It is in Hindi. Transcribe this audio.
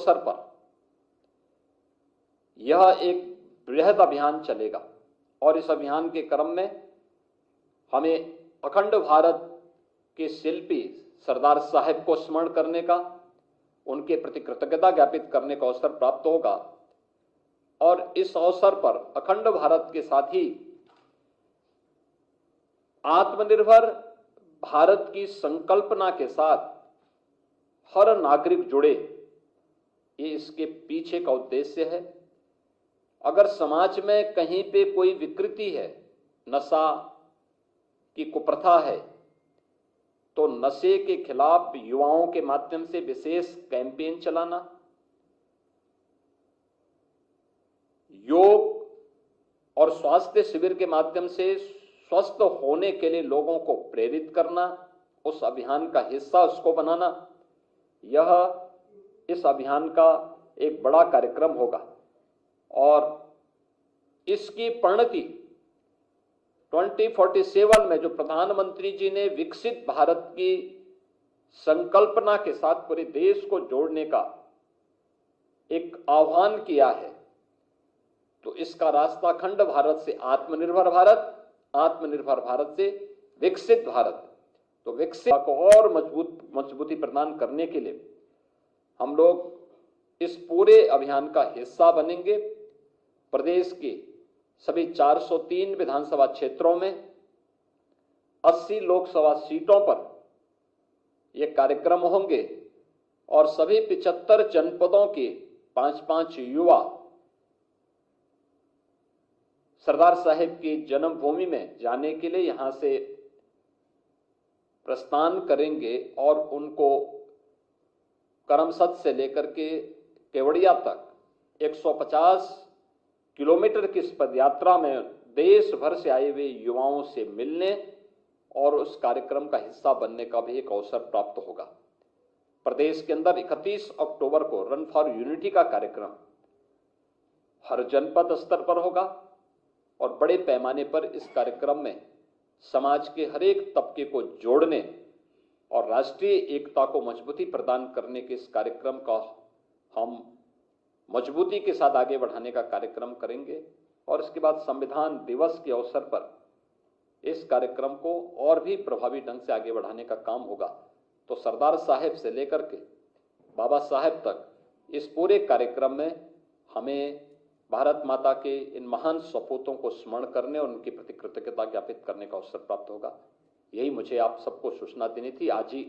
अवसर पर यह एक बृहद अभियान चलेगा और इस अभियान के क्रम में हमें अखंड भारत के शिल्पी सरदार साहब को स्मरण करने का, उनके प्रति कृतज्ञता ज्ञापित करने का अवसर प्राप्त होगा। और इस अवसर पर अखंड भारत के साथ ही आत्मनिर्भर भारत की संकल्पना के साथ हर नागरिक जुड़े, ये इसके पीछे का उद्देश्य है। अगर समाज में कहीं पे कोई विकृति है, नशा की कुप्रथा है, तो नशे के खिलाफ युवाओं के माध्यम से विशेष कैंपेन चलाना, योग और स्वास्थ्य शिविर के माध्यम से स्वस्थ होने के लिए लोगों को प्रेरित करना, उस अभियान का हिस्सा उसको बनाना, यह इस अभियान का एक बड़ा कार्यक्रम होगा। और इसकी परिणति 2047 में जो प्रधानमंत्री जी ने विकसित भारत की संकल्पना के साथ पूरे देश को जोड़ने का एक आह्वान किया है, तो इसका रास्ता अखंड भारत से आत्मनिर्भर भारत, आत्मनिर्भर भारत से विकसित भारत, तो विकसित को और मजबूती प्रदान करने के लिए हम लोग इस पूरे अभियान का हिस्सा बनेंगे। प्रदेश के सभी 403 विधानसभा क्षेत्रों में 80 लोकसभा सीटों पर ये कार्यक्रम होंगे और सभी 75 जनपदों के 5-5 युवा सरदार साहब की जन्मभूमि में जाने के लिए यहां से प्रस्थान करेंगे और उनको करमसद से लेकर के केवड़िया तक 150 किलोमीटर की इस पदयात्रा में देश भर से आए हुए युवाओं से मिलने और उस कार्यक्रम का हिस्सा बनने का भी एक अवसर प्राप्त होगा। प्रदेश के अंदर 31 अक्टूबर को रन फॉर यूनिटी का कार्यक्रम हर जनपद स्तर पर होगा और बड़े पैमाने पर इस कार्यक्रम में समाज के हर एक तबके को जोड़ने और राष्ट्रीय एकता को मजबूती प्रदान करने के इस कार्यक्रम का हम मजबूती के साथ आगे बढ़ाने का कार्यक्रम करेंगे। और इसके बाद संविधान दिवस के अवसर पर इस कार्यक्रम को और भी प्रभावी ढंग से आगे बढ़ाने का काम होगा। तो सरदार साहब से लेकर के बाबा साहब तक इस पूरे कार्यक्रम में हमें भारत माता के इन महान सपूतों को स्मरण करने और उनके प्रति कृतज्ञता ज्ञापित करने का अवसर प्राप्त होगा। यही मुझे आप सबको सूचना देनी थी। आज ही